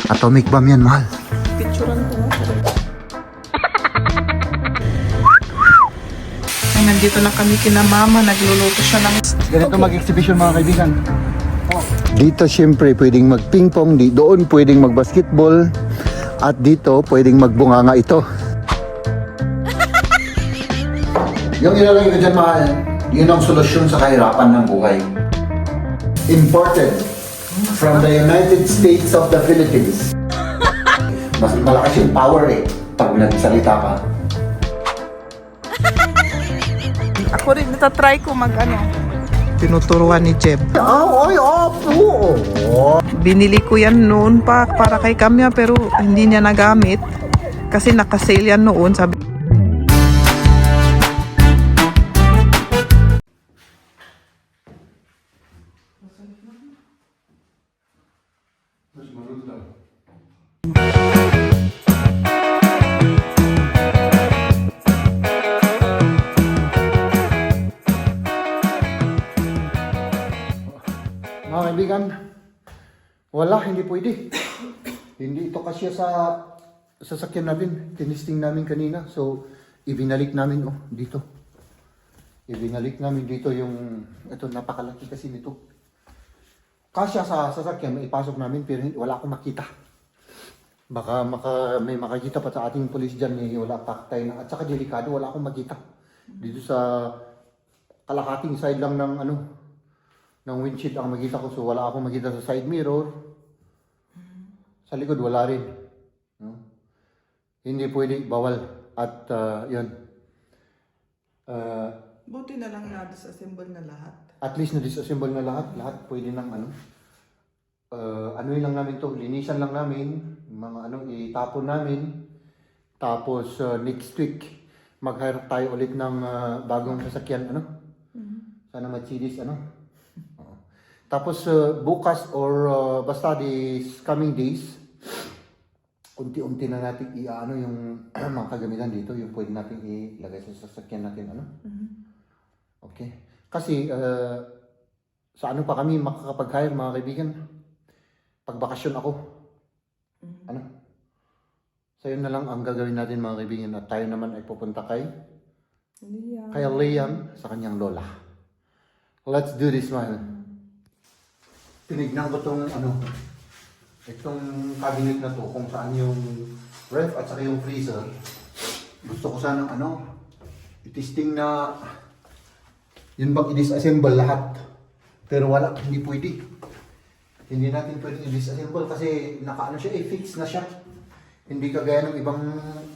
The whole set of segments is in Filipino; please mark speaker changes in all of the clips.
Speaker 1: Atomic bomb yan, mahal.
Speaker 2: Picturean ko nga. Ay, nandito na kami kina mama. Nagluluto siya ng...
Speaker 1: Ganito mag-exhibition mga kaibigan. Dito siyempre pwedeng mag-ping pong, doon pwedeng mag-basketball, at dito pwedeng magbunganga ito. Yung ilalagay ko dyan, mahal, yun ang solusyon sa kahirapan ng buhay. Imported from the United States of the Philippines. Mas malakas yung power pag nagsalita ka.
Speaker 2: Ako rin, natatry ko tinuturuan ni Jeb. Binili ko yan noon pa para kay Kamya pero hindi niya nagamit. Kasi nakasale yan noon. Sabi
Speaker 1: Mga kaibigan, wala, hindi pwede. Hindi ito kasya sa sasakyan natin. Tinisting namin kanina. So, ibinalik namin dito. Ibinalik namin dito yung, ito napakalaki kasi nito. Kasya sa sasakyan, ipasok namin pero wala akong makita. Baka may makakita pa sa ating police dyan wala pa tayo na. At saka delikado, wala akong makita. Dito sa kalahating side lang ng windshield ang makita ko, so wala akong makita sa side mirror. Sa likod wala rin. Hindi pwede, bawal. At yun.
Speaker 2: buti na lang na-disassemble na lahat.
Speaker 1: At least na-disassemble na lahat. Lahat pwede ng lang namin to, linisan lang namin. Mga itapon namin. Tapos next week, mag-hire tayo ulit ng bagong sasakyan. Sana Mercedes, Tapos bukas or basta these coming days, unti-unti na natin yung mga kagamitan dito, yung pwede natin ilagay sa sasakyan natin, Okay. Kasi sa pa kami makakapag-hire mga kaibigan? Pag bakasyon ako. So yun na lang ang gagawin natin mga kaibigan, at tayo naman ay pupunta kay Liam sa kanyang lola. Let's do this, man. Tinignan ko itong cabinet na to, kung saan yung ref at saka yung freezer. Gusto ko sanang i-testing na yun bang i-disassemble lahat. Pero wala, hindi pwede. Hindi natin pwede i-disassemble kasi siya, fix na siya. Hindi kagaya ng ibang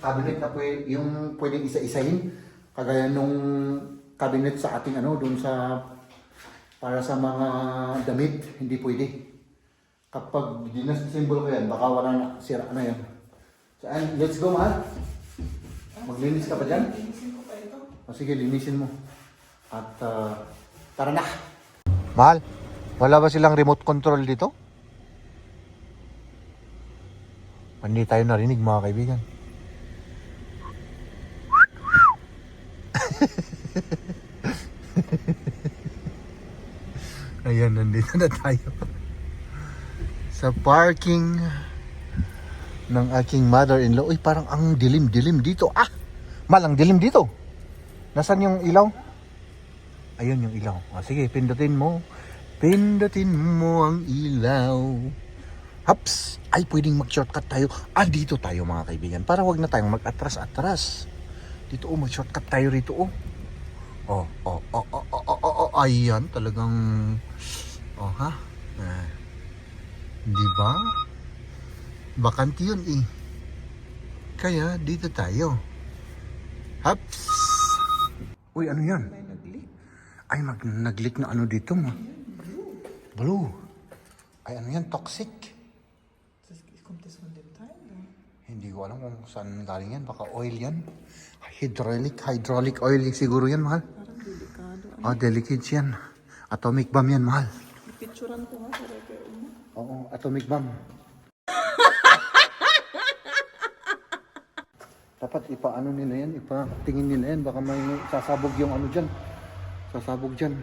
Speaker 1: cabinet na yung pwedeng isa-isahin. Kagaya nung cabinet sa ating doon sa para sa mga damit, hindi pwede. Kapag dinassemble ko yan, baka wala na, sira na yan. So, let's go, mahal. Maglinis ka pa dyan?
Speaker 2: Linisin ko pa ito.
Speaker 1: Sige, linisin mo. At tara na. Mahal, wala ba silang remote control dito? Hindi tayo narinig mga kaibigan. Ayan, nandito na tayo sa parking ng aking mother-in-law. Uy, parang ang dilim-dilim dito. Malang dilim dito. Nasaan yung ilaw? Ayun yung ilaw. Sige, pindutin mo. Pindutin mo ang ilaw. Haps! Ay, pwedeng mag-shortcut tayo. Dito tayo mga kaibigan. Para wag na tayong mag-atras-atras. Dito, mag-shortcut tayo rito, Ayan, talagang di ba? Bakante yun Kaya dito tayo. Haps! Uy, ano yan?
Speaker 2: May nag-leak.
Speaker 1: Ay, nag-leak na dito mo. Blue. Ay, ano yan? Toxic. Hindi ko alam kung saan galing yan. Baka oil yan. Hydraulic oil siguro yan, mahal.
Speaker 2: Parang delikado.
Speaker 1: Delicate yan. Atomic bomb yan, mahal.
Speaker 2: Picturean ko nga.
Speaker 1: Oo, atomic bomb. Dapat ipaano nila yan, ipatingin nila yan. Baka may sasabog yung dyan. Sasabog dyan.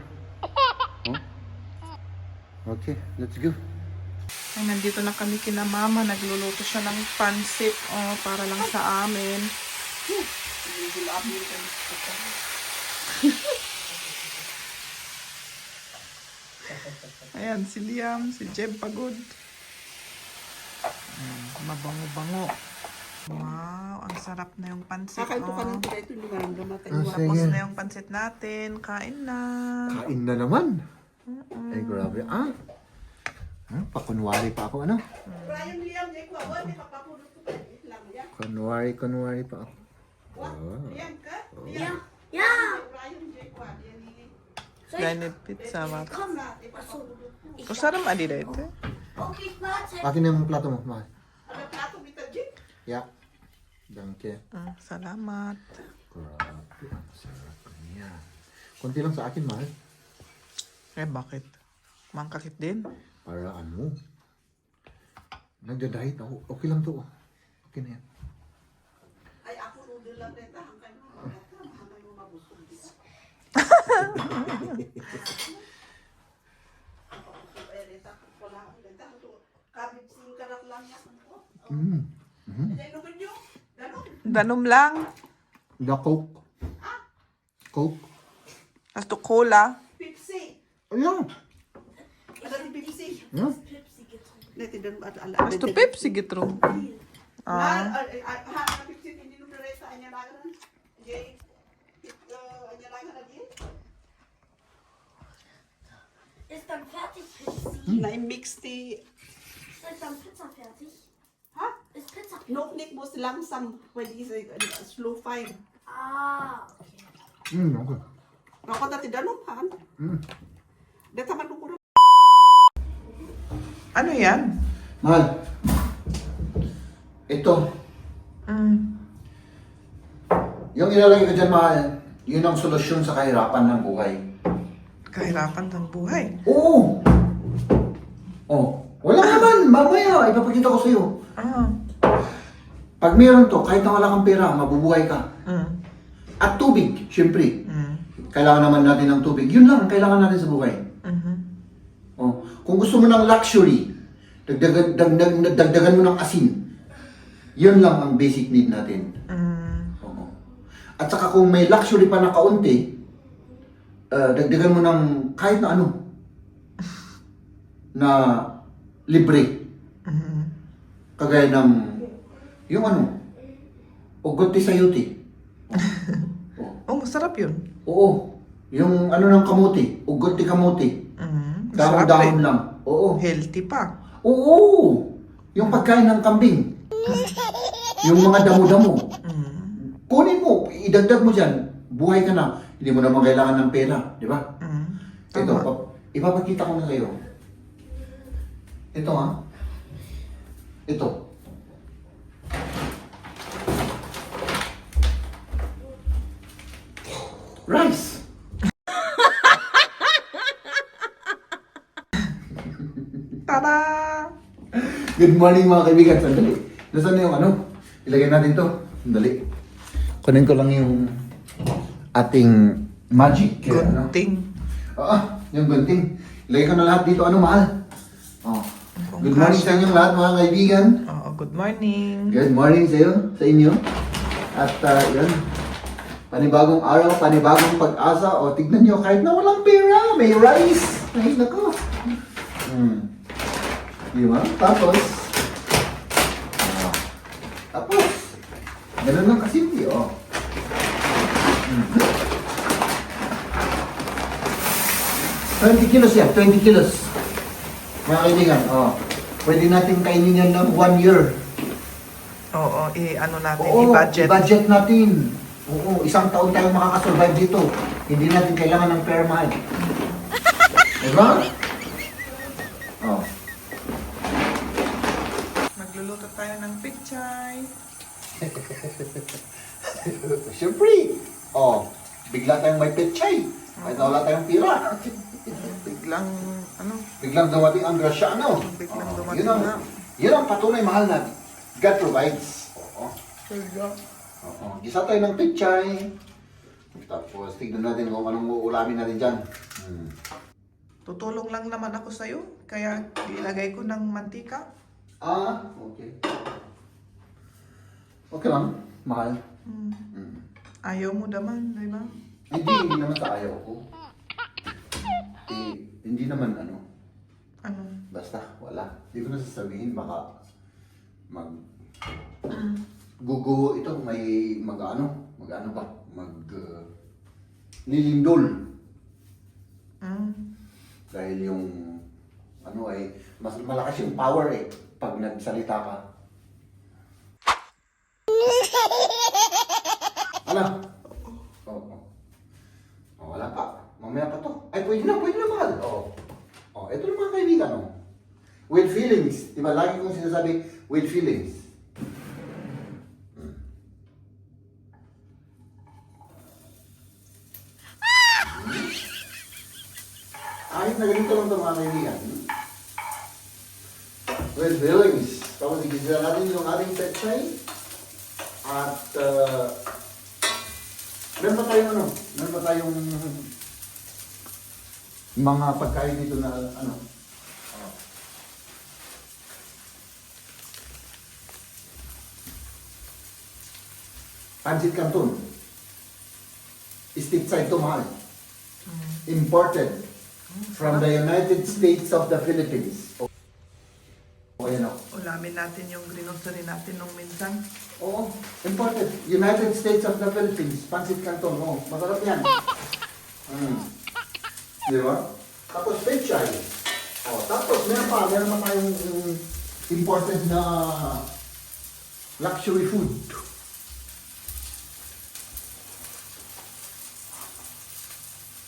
Speaker 1: Okay, let's go.
Speaker 2: Ay, nandito na kami kina mama. Nagluluto siya ng pansit. Oh, para lang sa amin. Ayan, si Liam, si Jeb pagod. Mabango-bango. Wow, ang sarap na yung pansit.
Speaker 3: Kakain ko ka
Speaker 2: Oh.
Speaker 3: ng tira ito, hindi ka nang gamatay.
Speaker 1: Ah,
Speaker 2: Tapos
Speaker 1: sige.
Speaker 2: na yung pansit natin. Kain na.
Speaker 1: Kain na naman. Ay, grabe. Pakunwari pa ako, ano?
Speaker 3: Brian Liam, di ko awal, di kapapulot ko pa. Lang yan.
Speaker 1: Kunwari pa ako.
Speaker 3: What?
Speaker 1: Oh.
Speaker 3: Liam ka?
Speaker 4: Ja. Ja.
Speaker 3: Brian, di ko yan.
Speaker 2: Ganit pizza.
Speaker 4: Komm,
Speaker 3: Ipapulot ko.
Speaker 2: Kusarang adi dito.
Speaker 4: okay, warte.
Speaker 1: Akin na yung plato mo, mahal.
Speaker 3: Ano plato bita, Jim?
Speaker 1: Yeah. Danke.
Speaker 2: Salamat.
Speaker 1: Grabe. Ang sarap niya. Konti lang sa akin, mahal.
Speaker 2: Eh, bakit? Mangkakit din?
Speaker 1: Para ano? Nagda-diet ako. Okay lang to. Okay na yan.
Speaker 3: Ay, ako noodle lang rin. Hanggang mo. Hanggang mo mabusog din. Kabitsing karat lang yan. Hindi, ano ba nyo? Ganon.
Speaker 2: Danom lang.
Speaker 1: The Coke. Coke.
Speaker 2: Tapos to cola.
Speaker 3: Pepsi.
Speaker 1: Ayan.
Speaker 3: Ano ni Pepsi?
Speaker 1: Yeah.
Speaker 4: Pepsi getrunken.
Speaker 3: Dito doon ala.
Speaker 2: Tapos to Pepsi gitro.
Speaker 3: Pepsi hindi nung nareta anya lang. Jay. Anya lang na din.
Speaker 4: Ist dann fertig, Pepsi?
Speaker 3: Na mix ti.
Speaker 4: Ist dann Pizza fertig?
Speaker 3: Ha?
Speaker 4: Ist Pizza fertig?
Speaker 3: Noknik muss langsam, weil diese slow fire.
Speaker 4: Ah, okay.
Speaker 1: Okay.
Speaker 3: Ako dati danom han. Data man ko
Speaker 2: Ano yan?
Speaker 1: Mahal. Ito. Yung ilalagay ko dyan, mahal, yun ang solusyon sa kahirapan ng buhay.
Speaker 2: Kahirapan ng buhay.
Speaker 1: Oo. Oh. Wala naman. Mamaya, ipapakita ko sa'yo. Pag mayroon to, kahit na wala kang pera, mabubuhay ka. At tubig, syempre. Kailangan naman natin ng tubig. Yun lang ang kailangan natin sa buhay. Oh. Kung gusto mo ng luxury, dagdagan mo ng asin. Yun lang ang basic need natin. Oo. At saka kung may luxury pa na kaunti, dagdagan mo ng kahit na ano. Na libre. Kagaya ng yung ano, ugot ti sayuti.
Speaker 2: Oh, masarap yun.
Speaker 1: Oo. Yung ano ng kamuti, ugot ti kamuti.
Speaker 2: Masarap
Speaker 1: Dahon-dahon
Speaker 2: rin.
Speaker 1: lang. Oo.
Speaker 2: Healthy pa.
Speaker 1: Oo. Yung pagkain ng kambing. Yung mga damo-damo. Kunin mo, idagdag mo dyan. Buhay ka na. Hindi mo naman kailangan ng pera. Di ba? Ito, ipapakita ko na sa'yo. Ito ha. Ito. Rice.
Speaker 2: Tada!
Speaker 1: Good morning mga kaibigan. Sandali. Nasaan na yung ano? Ilagay natin to. Sandali. Kunin ko lang yung ating magic.
Speaker 2: Gunting.
Speaker 1: Yung gunting. Ilagay ko na lahat dito. Ano mahal? Oh. Good morning sa inyong lahat mga kaibigan.
Speaker 2: Oo, good morning.
Speaker 1: Good morning sa iyo, sa inyo. At yan. Panibagong araw, panibagong pag-asa. O tignan nyo, kahit na walang pera, may rice. Ay, nako. Di ba? Tapos, ganun lang kasimple, oh. 20 kilos yan, 20 kilos. Mga kaibigan, oh. Pwede natin kainin yan ng 1 year.
Speaker 2: Oo, ano natin,
Speaker 1: Oo,
Speaker 2: i-budget.
Speaker 1: i-budget natin. Oo, isang taon tayong makakasurvive dito. Hindi natin kailangan ng pera mahal. Diba? Oh.
Speaker 2: Magluluto tayo ng pichay.
Speaker 1: Siyempre. Oh, bigla tayong may petchay. Kahit na wala tayong pira.
Speaker 2: Biglang,
Speaker 1: Biglang dumating ang grasya, ano?
Speaker 2: Biglang
Speaker 1: Oh,
Speaker 2: dumating
Speaker 1: yun ang,
Speaker 2: na.
Speaker 1: yun ang patunay mahal na God provides. Oo. Oo. Gisa tayo ng petchay. Tapos tignan natin kung anong uulamin natin dyan.
Speaker 2: Tutulong lang naman ako sa'yo, kaya ilagay ko ng mantika.
Speaker 1: Okay. Okay lang, mahal.
Speaker 2: Ayaw mo naman, di ba?
Speaker 1: Hindi naman sa ayaw ko. Hindi naman ano,
Speaker 2: Ano?
Speaker 1: basta wala. Hindi ko na sasabihin, baka guguho ito, may lilindol. Dahil yung ano ay mas malakas yung power pag nagsalita ka. Ano? Wala pa. Mamaya pa to. Ay, pwede na mahal. Ito na mga kaibigan. With feelings. Diba, lagi kong sinasabi, with feelings. Ayos na ganito lang ito mga kaibigan. With feelings. Tapos igisa natin yung ating pechay. At meron pa tayong mga pagkain dito na Pancit Canton. Stateside to mahal. Imported from the United States of the Philippines. Ayan o.
Speaker 2: Ulamin natin yung grocery natin nung minsan.
Speaker 1: Oo, imported. United States of the Philippines. Pancit Canton. Masarap yan. Di ba? Tapos pechay. Tapos meron pa tayong imported na luxury food.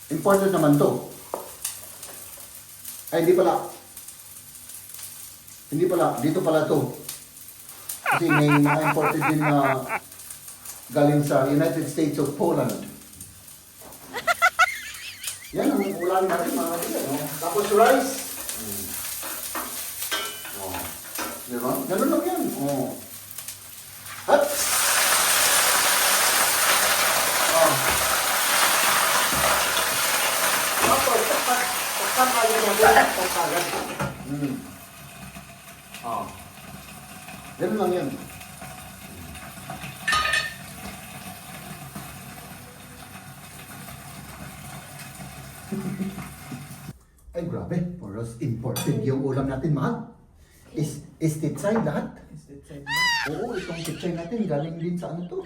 Speaker 1: Imported naman to. Ay, hindi pala. Dito pala to. Kasi may mga imported din na galing sa United States of Poland. Yan ang ulan natin mga kapatid. Tapos rice. Diba? Ganun lang yan. At tapos, takpan kayo natin. Pagkagat. Ganun lang yan. Ay, grabe. Poros imported yung ulam natin, mahal. Stateside lahat. Oo, itong pechay natin galing din sa ano to?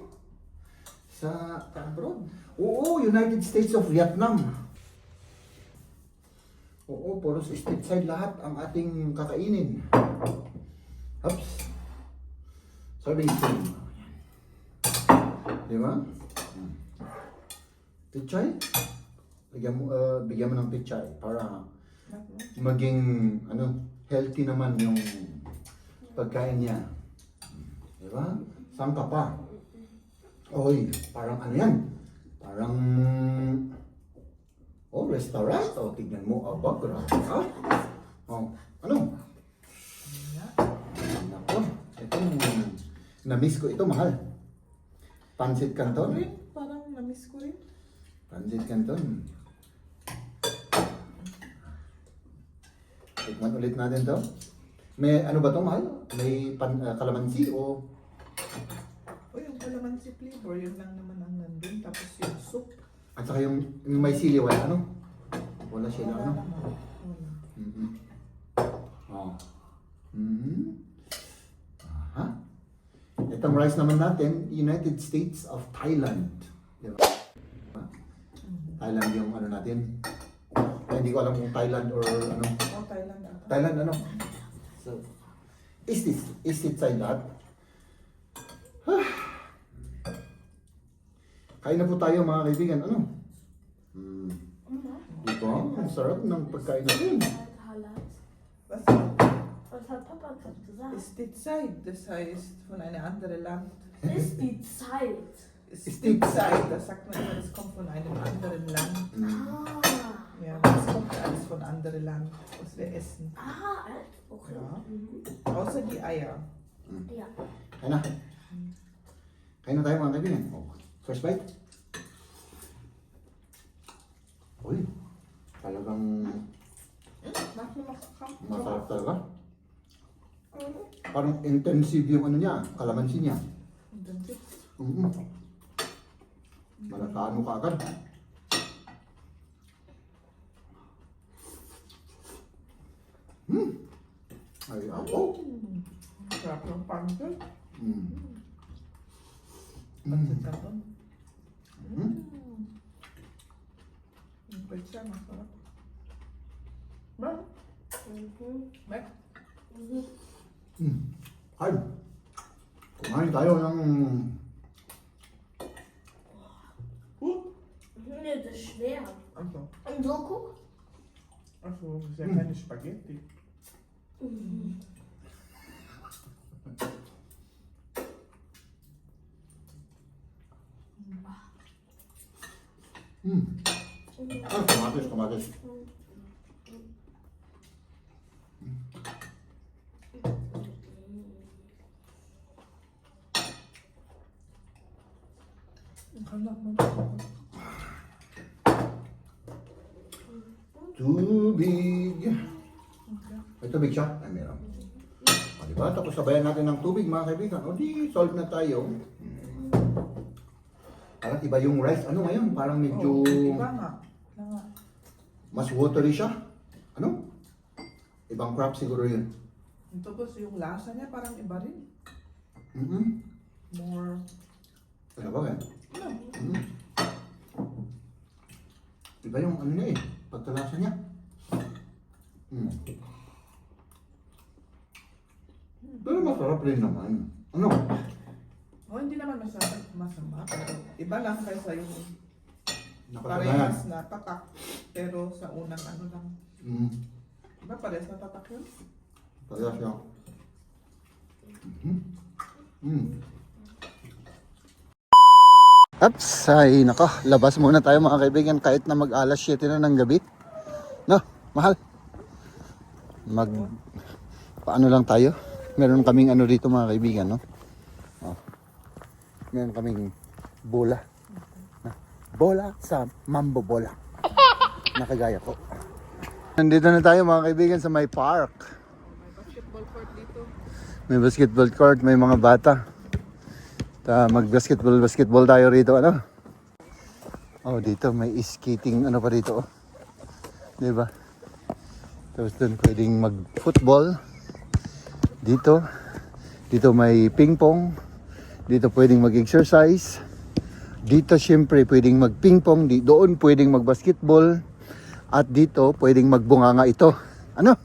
Speaker 1: Sa abroad. Oo, United States of Vietnam. Oo, poros stateside lahat ang ating kakainin. Oops. Serving spoon. Di ba? Pechay? Bigyan mo ng pechay para maging healthy naman yung pagkain niya. Di ba? Saan ka pa? Oy, parang ano yan? Parang restaurant. Tignan mo. Grabe ka. Ano? Nako, itong na-miss ko ito, mahal. Pancit Canton.
Speaker 2: Parang na-miss ko rin.
Speaker 1: Pancit Canton. Tikman ulit natin to. May ano ba to, mahal? May kalamansi o?
Speaker 2: Yung kalamansi flavor, yun lang naman ang nandun. Tapos yung soup.
Speaker 1: At saka yung may sili, wala ano? Wala siya na ano? Itong rice naman natin, United States of Thailand. Diba? Thailand yung ano natin. Hindi ko alam kung Thailand or ano.
Speaker 2: Thailand ata.
Speaker 1: Thailand ano? So, is it side lahat? Kain na po tayo mga kaibigan. Ano? Diba? Ang sarap ng pagkain natin.
Speaker 4: Was hat Papa gerade gesagt?
Speaker 2: Stateside, das heißt von einem anderen Land.
Speaker 4: Ist die Zeit.
Speaker 2: Stateside, das sagt man immer, das kommt von einem anderen Land. Ja, das kommt alles von anderen Land, was wir essen.
Speaker 4: Okay.
Speaker 2: Ja. Außer die Eier.
Speaker 4: Ja.
Speaker 1: Kain na. Kain na tayo mga kaibigan. First bite. Uy, talagang Masarap talaga. Parang intensive yung ano niya, kalamansi niya. Malasano ka agad. Ay, ako.
Speaker 2: Sarap ng pancake.
Speaker 1: Mm.
Speaker 2: Ka doon. Yung pizza, masarap. Ba? Ba?
Speaker 1: Ay, kumain tayo ng
Speaker 4: Nee, das ist schwer.
Speaker 2: Also,
Speaker 4: Und so guck.
Speaker 2: also, das ist ja keine Spaghetti.
Speaker 1: kamatis, kamatis.
Speaker 2: Ang hanap mo.
Speaker 1: Tubig. May tubig siya? Ay, meron. O, diba? Tapos sabayan natin ng tubig, mga kaibigan. O, di, solve na tayo. Parang iba yung rice. Ano ngayon? Parang medyo
Speaker 2: Iba nga. Kaya nga.
Speaker 1: mas watery siya. Ano? Ibang crop siguro yun.
Speaker 2: Tapos yung lasa niya parang iba rin. More,
Speaker 1: Ano ba yan?
Speaker 2: ano,
Speaker 1: Iba yung ano niya eh. Pagkalasa niya. Pero masarap rin naman. Ano?
Speaker 2: hindi naman masama, pero iba lang kaysa yung
Speaker 1: Nakatanayan.
Speaker 2: parehas na tatak. Pero sa unang ano lang, iba parehas na tatak yun.
Speaker 1: Parehas siya. Ups, ay nako, labas muna tayo mga kaibigan kahit na mag-alas 7 na ng gabi. No, mahal. Paano lang tayo? Meron kaming ano dito mga kaibigan, no? Oh. Meron kaming bola. Bola sa mambo bola. Nakagaya ko. Nandito na tayo mga kaibigan sa may park.
Speaker 2: May basketball court dito.
Speaker 1: May basketball court, may mga bata. Mag-basketball tayo rito, ano? Oh, dito may skating, ano pa dito, oh. 'Di ba? Tapos doon pwedeng mag-football. Dito may ping pong. Dito pwedeng mag-exercise. Dito syempre pwedeng mag-ping pong. Doon pwedeng mag-basketball. At dito pwedeng magbunganga ito. Ano?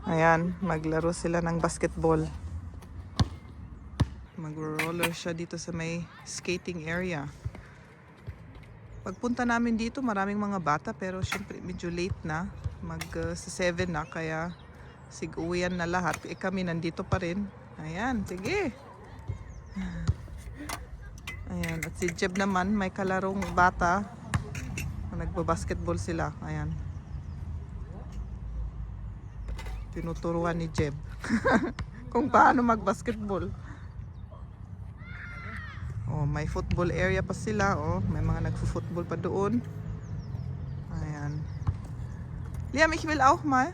Speaker 2: Ayan, maglaro sila ng basketball. Mag-roller siya dito sa may skating area. Pagpunta namin dito, maraming mga bata pero syempre medyo late na. Sa 7 na kaya sig-uwian na lahat. Kami nandito pa rin. Ayan, sige. Ayan, at si Jeb naman may kalarong bata. Nagbabasketball sila. Ayan. Tinuturuan ni Jeb kung paano mag-basketball. Oh, may football area pa sila. Oh, may mga nagfo-football pa doon. Ayan. Liam, ich will auch mal.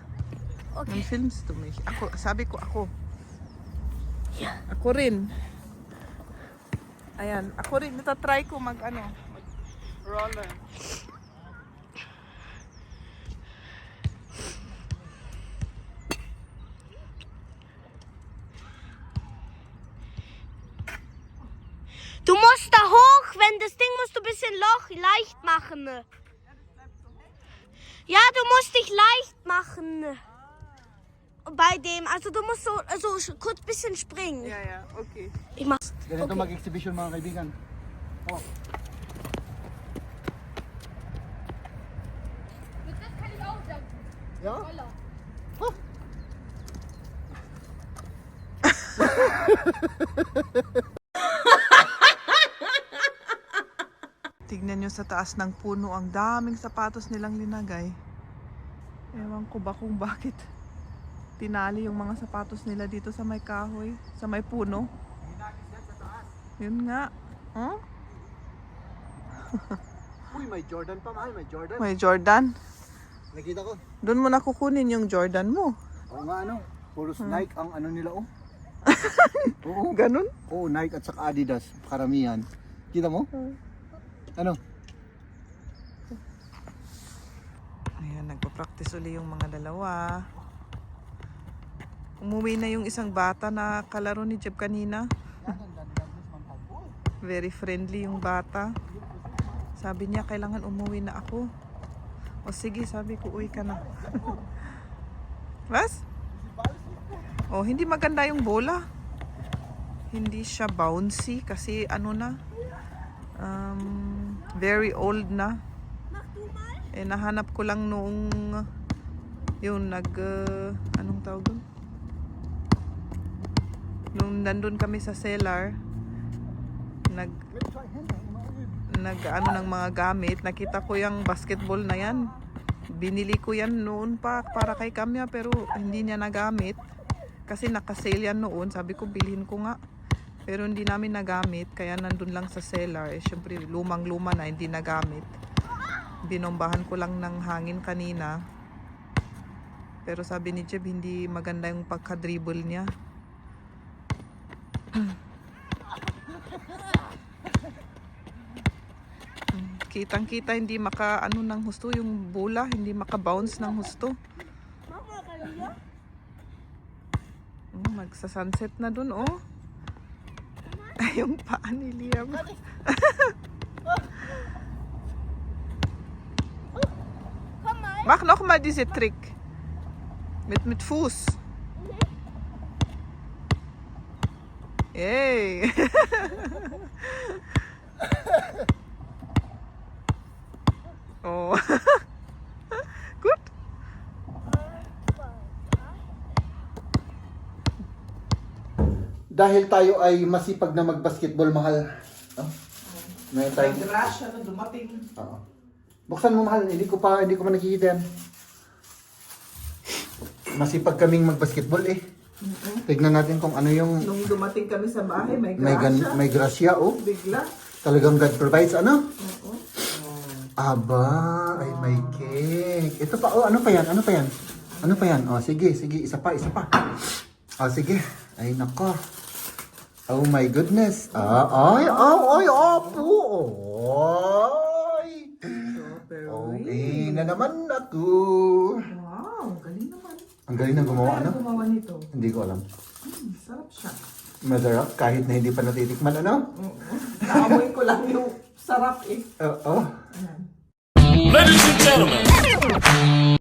Speaker 4: Okay.
Speaker 2: Dann filmst du mich. Ako, sabi ko ako. Ako rin. Ayan, ako rin. Try ko mag-roller.
Speaker 4: Du musst da hoch, wenn das Ding musst du ein bisschen leicht machen. Ja, du musst dich leicht machen. Bei dem, also du musst so kurz ein bisschen springen.
Speaker 2: Ja, ja, okay.
Speaker 4: Ich mach's.
Speaker 1: Ganito mag-exhibition mga kaibigan. Oh.
Speaker 5: Das kann ich auch sagen.
Speaker 1: Ja?
Speaker 5: Voller.
Speaker 2: Tignan nyo sa taas ng puno, ang daming sapatos nilang linagay. Ewan ko ba kung bakit tinali yung mga sapatos nila dito sa may kahoy, sa may puno. Yun nga. Huh?
Speaker 1: Uy, may Jordan pa, mahal. May Jordan.
Speaker 2: May Jordan.
Speaker 1: Nakita ko.
Speaker 2: Doon mo na kukunin yung Jordan mo.
Speaker 1: Oo nga, ano. Puro Nike ang ano nila, oh. Oo.
Speaker 2: Ganun?
Speaker 1: Oo, Nike at saka Adidas. Karamihan. Kita mo? Ano?
Speaker 2: Ayan, nagpa-practice uli yung mga dalawa. Umuwi na yung isang bata na kalaro ni Jeb kanina. Very friendly yung bata. Sabi niya, kailangan umuwi na ako. O sige, sabi ko, uwi ka na. Mas? Oh, hindi maganda yung bola. Hindi siya bouncy kasi ano na, very old na. Eh, nahanap ko lang noong yung anong tawag doon? Nung nandun kami sa cellar, nag ano ng mga gamit, nakita ko yung basketball na yan. Binili ko yan noon pa para kay Kamya pero hindi niya nagamit. Kasi naka-sale yan noon, sabi ko bilhin ko nga. Pero hindi namin nagamit, kaya nandun lang sa cellar. Eh, syempre lumang-luma na, hindi nagamit. Binombahan ko lang ng hangin kanina. Pero sabi ni Jeb, hindi maganda yung pagka-dribble niya. Kitang-kita hindi ano ng husto yung bola, hindi maka-bounce ng husto. Magsa-sunset na dun, oh. Ay, yung paa ni Liam. Mach noch mal diese Trick. Mit Fuß. Yay. Oh. Gut.
Speaker 1: Dahil tayo ay masipag na mag-basketball, mahal. Oh? Meron tayong...
Speaker 2: Nag-rush, dumating.
Speaker 1: Oo. Buksan mo, mahal. Hindi ko pa nakikita yan. Masipag kaming mag-basketball, eh. Tignan natin kung ano yung...
Speaker 2: Nung dumating kami sa bahay, may
Speaker 1: grasya, oh.
Speaker 2: bigla.
Speaker 1: Talagang God provides, ano?
Speaker 2: Oo.
Speaker 1: Aba, ay may cake. Ito pa, oh, ano pa yan? Ano pa yan? Ano pa yan? Oh, sige, isa pa. Oh, sige. Ay, nako. Oh my goodness. Ay, apo. Ay. Okay na naman ako.
Speaker 2: Wow, galing naman.
Speaker 1: Ang galing ng gumawa, ano?
Speaker 2: Gumawa nito.
Speaker 1: Hindi ko alam.
Speaker 2: Sarap siya.
Speaker 1: Masarap kahit na hindi pa natitikman, ano?
Speaker 2: Naamoy ko lang yung sarap, eh.
Speaker 1: Oo.
Speaker 2: Ayan.
Speaker 6: Ladies and gentlemen,